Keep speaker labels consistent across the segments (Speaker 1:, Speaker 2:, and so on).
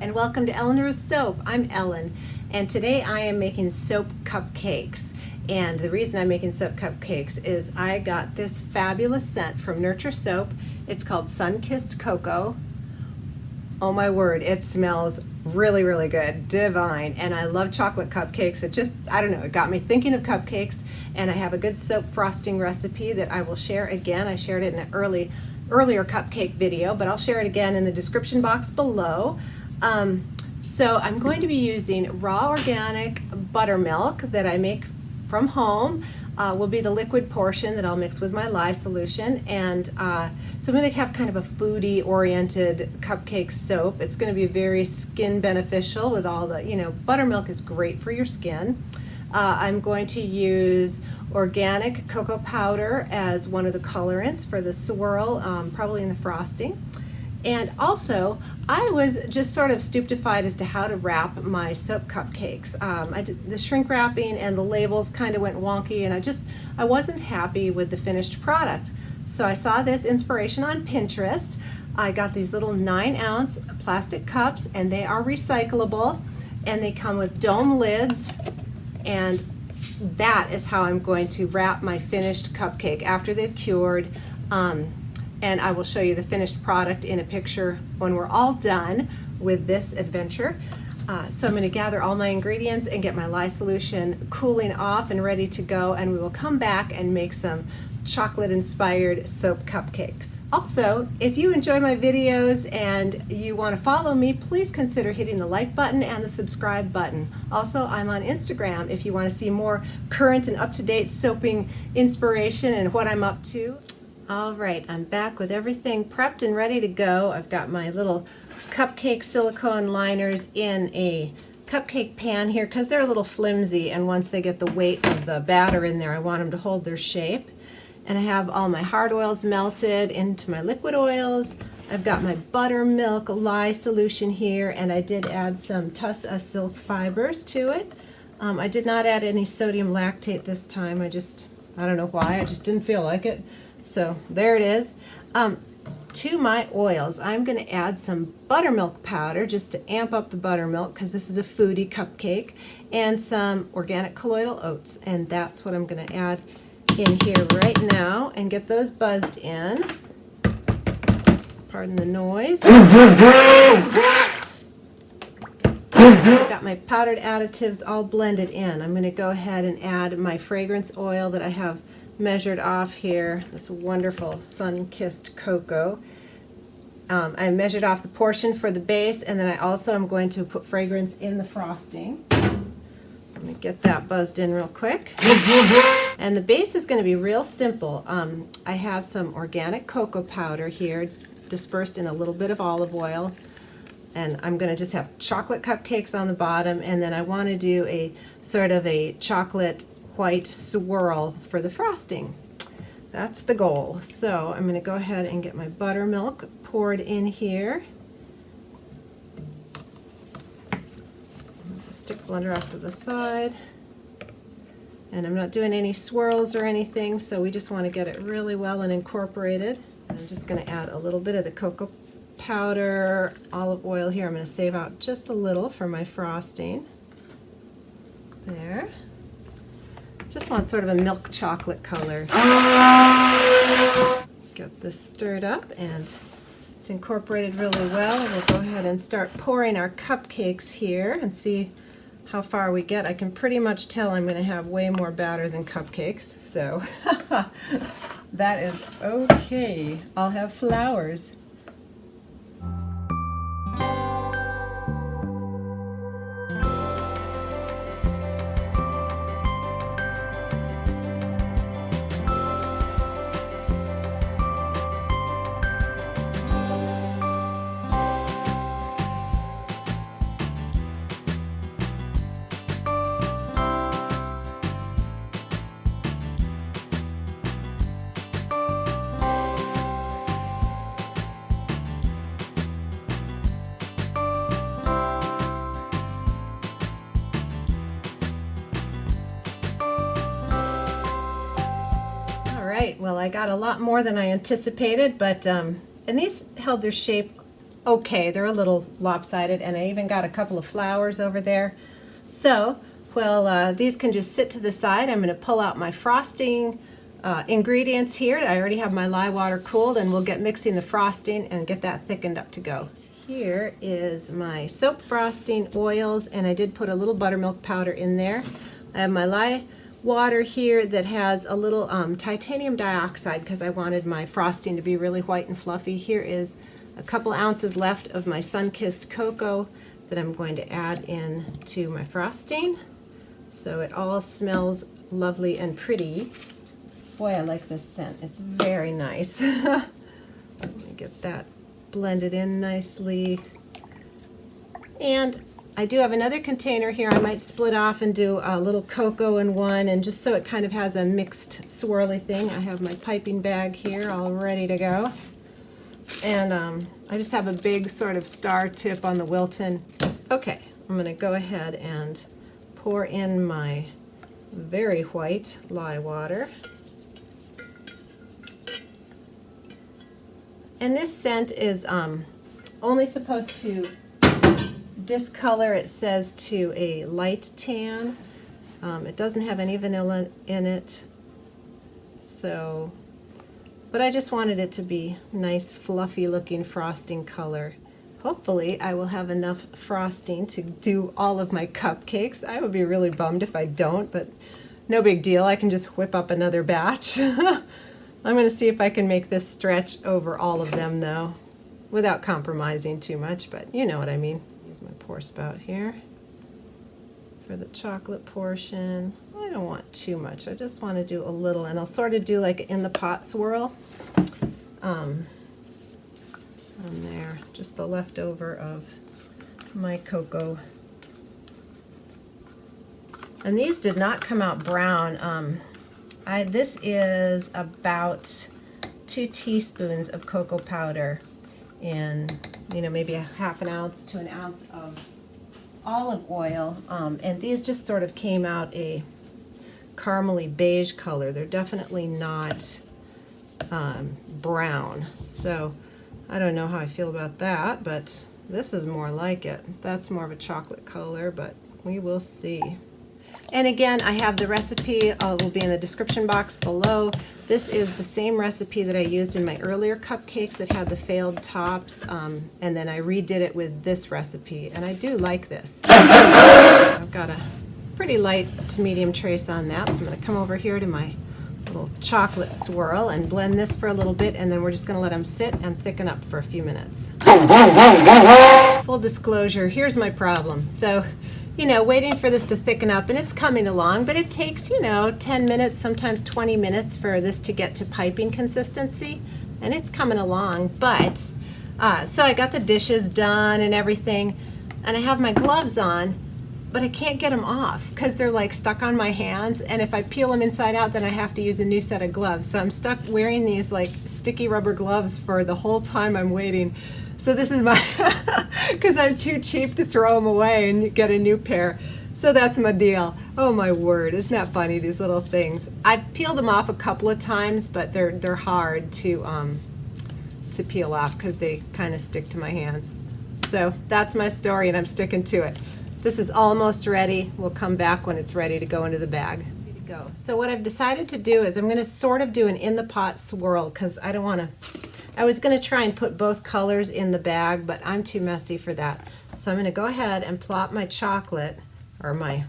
Speaker 1: and welcome to Ellen Ruth Soap. I'm Ellen, and today I am making soap cupcakes. And the reason I'm making soap cupcakes is I got this fabulous scent from Nurture Soap. It's called Sun-Kissed Cocoa. Oh my word, it smells really, really good, divine. And I love chocolate cupcakes. It just, I don't know, it got me thinking of cupcakes. And I have a good soap frosting recipe that I will share again. I shared it in an earlier cupcake video, but I'll share it again in the description box below. So I'm going to be using raw organic buttermilk that I make from home. Will be the liquid portion that I'll mix with my lye solution. And so I'm going to have kind of a foodie oriented cupcake soap. It's going to be very skin beneficial with all the, buttermilk is great for your skin. I'm going to use organic cocoa powder as one of the colorants for the swirl, probably in the frosting. And also, I was just sort of stupefied as to how to wrap my soap cupcakes. I did the shrink wrapping and the labels kind of went wonky, and I wasn't happy with the finished product. So I saw this inspiration on Pinterest. I got these little 9-ounce plastic cups, and they are recyclable, and they come with dome lids, and that is how I'm going to wrap my finished cupcake after they've cured. And I will show you the finished product in a picture when we're all done with this adventure. So I'm going to gather all my ingredients and get my lye solution cooling off and ready to go, and we will come back and make some chocolate-inspired soap cupcakes. Also, if you enjoy my videos and you want to follow me, please consider hitting the like button and the subscribe button. Also, I'm on Instagram if you want to see more current and up-to-date soaping inspiration and what I'm up to. All right, I'm back with everything prepped and ready to go. I've got my little cupcake silicone liners in a cupcake pan here because they're a little flimsy, and once they get the weight of the batter in there, I want them to hold their shape. And I have all my hard oils melted into my liquid oils. I've got my buttermilk lye solution here, and I did add some Tussa silk fibers to it. I did not add any sodium lactate this time. I don't know why, I just didn't feel like it. So there it is. To my oils, I'm going to add some buttermilk powder just to amp up the buttermilk because this is a foodie cupcake, and some organic colloidal oats, and that's what I'm going to add in here right now and get those buzzed in. Pardon the noise. I've got my powdered additives all blended in. I'm going to go ahead and add my fragrance oil that I have measured off here, this wonderful Sun-Kissed Cocoa. I measured off the portion for the base, and then I also am going to put fragrance in the frosting. Let me get that buzzed in real quick. And the base is going to be real simple. I have some organic cocoa powder here dispersed in a little bit of olive oil, and I'm going to just have chocolate cupcakes on the bottom, and then I want to do a sort of a chocolate white swirl for the frosting. That's the goal. So I'm going to go ahead and get my buttermilk poured in here. Stick blender off to the side. And I'm not doing any swirls or anything, so we just want to get it really well and incorporated. I'm just going to add a little bit of the cocoa powder, olive oil here. I'm going to save out just a little for my frosting. There. Just want sort of a milk chocolate color. Get this stirred up, and it's incorporated really well. We'll go ahead and start pouring our cupcakes here and see how far we get. I can pretty much tell I'm going to have way more batter than cupcakes, so that is okay. I'll have flowers. Well, I got a lot more than I anticipated, but and these held their shape okay. They're a little lopsided, and I even got a couple of flowers over there. So, well, these can just sit to the side. I'm going to pull out my frosting ingredients here. I already have my lye water cooled, and we'll get mixing the frosting and get that thickened up to go. Here is my soap frosting oils, and I did put a little buttermilk powder in there. I have my lye water here that has a little titanium dioxide because I wanted my frosting to be really white and fluffy. Here is a couple ounces left of my sun-kissed cocoa that I'm going to add in to my frosting, so it all smells lovely and pretty. Boy, I like this scent. It's very nice. Let me get that blended in nicely. And I do have another container here. I might split off and do a little cocoa in one, and just so it kind of has a mixed swirly thing. I have my piping bag here all ready to go. And I just have a big sort of star tip on the Wilton. Okay, I'm going to go ahead and pour in my very white lye water. And this scent is only supposed to discolor, it says, to a light tan. It doesn't have any vanilla in it, so, but I just wanted it to be nice, fluffy looking frosting color. Hopefully I will have enough frosting to do all of my cupcakes. I would be really bummed if I don't, but no big deal. I can just whip up another batch. I'm going to see if I can make this stretch over all of them though, without compromising too much, but you know what I mean. Use my pour spout here for the chocolate portion. I don't want too much. I just want to do a little, and I'll sort of do like in the pot swirl on there, just the leftover of my cocoa. And these did not come out brown. This is about 2 teaspoons of cocoa powder and, you know, maybe a half an ounce to an ounce of olive oil. And these just sort of came out a caramely beige color. They're definitely not brown. So I don't know how I feel about that, but this is more like it. That's more of a chocolate color, but we will see. And again, I have the recipe, will be in the description box below. This is the same recipe that I used in my earlier cupcakes that had the failed tops, and then I redid it with this recipe, and I do like this. I've got a pretty light to medium trace on that, so I'm going to come over here to my little chocolate swirl and blend this for a little bit, and then we're just going to let them sit and thicken up for a few minutes. Full disclosure, here's my problem. So, you know, waiting for this to thicken up, and it's coming along, but it takes, you know, 10 minutes, sometimes 20 minutes for this to get to piping consistency, and it's coming along. But, so I got the dishes done and everything, and I have my gloves on, but I can't get them off because they're like stuck on my hands, and if I peel them inside out, then I have to use a new set of gloves. So I'm stuck wearing these like sticky rubber gloves for the whole time I'm waiting. So this is my, because I'm too cheap to throw them away and get a new pair. So that's my deal. Oh my word, isn't that funny, these little things. I've peeled them off a couple of times, but they're hard to peel off because they kind of stick to my hands. So that's my story, and I'm sticking to it. This is almost ready. We'll come back when it's ready to go into the bag. Ready to go. So what I've decided to do is I'm going to sort of do an in the pot swirl because I don't want to. I was going to try and put both colors in the bag, but I'm too messy for that. So I'm going to go ahead and plop my chocolate, or my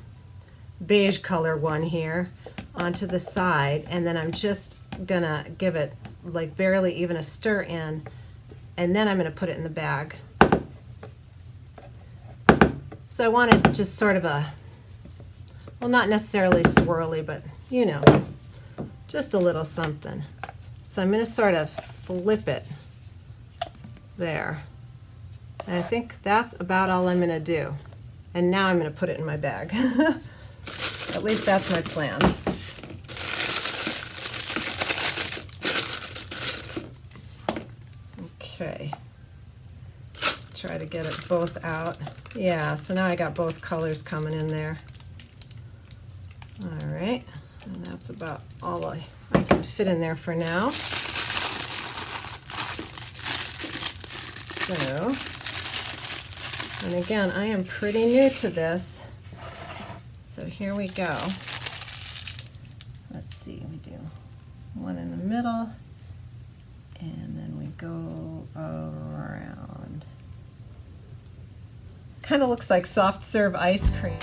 Speaker 1: beige color one here, onto the side, and then I'm just going to give it like barely even a stir in, and then I'm going to put it in the bag. So I wanted just sort of a, well, not necessarily swirly, but you know, just a little something. So I'm going to sort of flip it there. And I think that's about all I'm going to do. And now I'm going to put it in my bag. At least that's my plan. Okay. Try to get it both out. Yeah, so now I got both colors coming in there. All right, and that's about all I can fit in there for now. So And again, I am pretty new to this, so here we go. Let's see, we do one in the middle, and then we go around. Kind of looks like soft serve ice cream.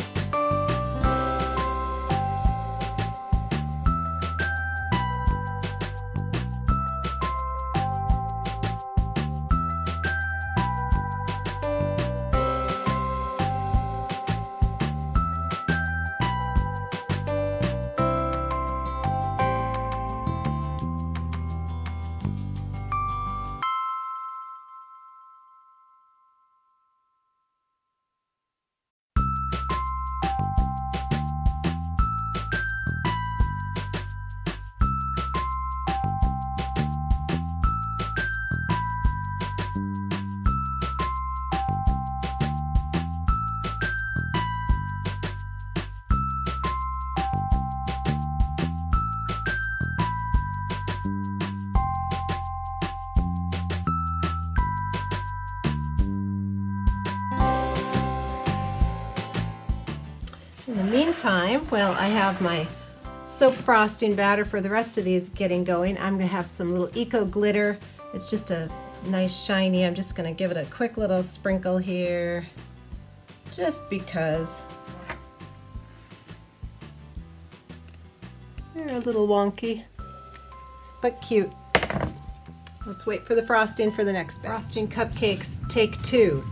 Speaker 1: In the meantime, while I have my soap frosting batter for the rest of these getting going, I'm going to have some little eco glitter. It's just a nice shiny. I'm just going to give it a quick little sprinkle here, just because they're a little wonky, but cute. Let's wait for the frosting for the next batch. Frosting cupcakes, take 2.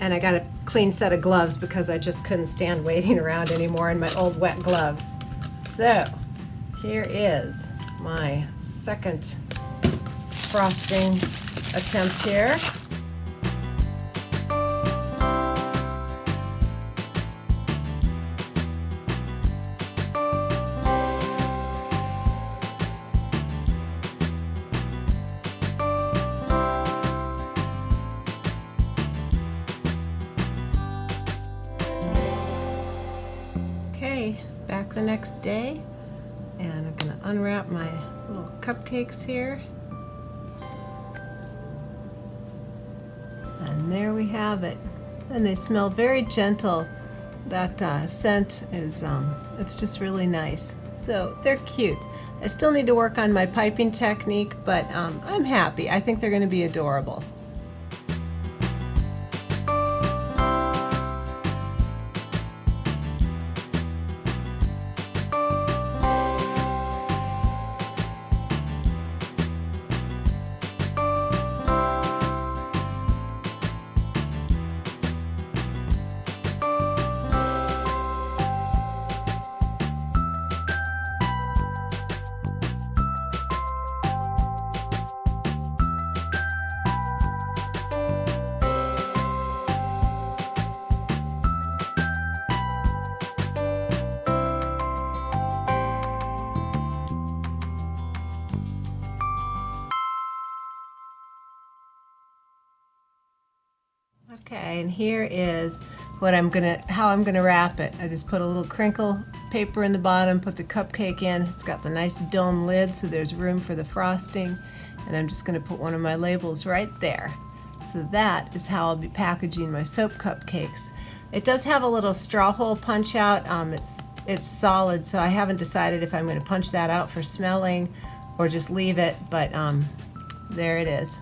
Speaker 1: And I got a clean set of gloves because I just couldn't stand waiting around anymore in my old wet gloves. So here is my second frosting attempt here. Okay, back the next day, and I'm going to unwrap my little cupcakes here. And there we have it. And they smell very gentle. That scent is, it's just really nice. So they're cute. I still need to work on my piping technique, but I'm happy. I think they're going to be adorable. Okay, and here is what how I'm gonna wrap it. I just put a little crinkle paper in the bottom, put the cupcake in. It's got the nice dome lid, so there's room for the frosting. And I'm just gonna put one of my labels right there. So that is how I'll be packaging my soap cupcakes. It does have a little straw hole punch out. It's solid, so I haven't decided if I'm gonna punch that out for smelling or just leave it, but there it is.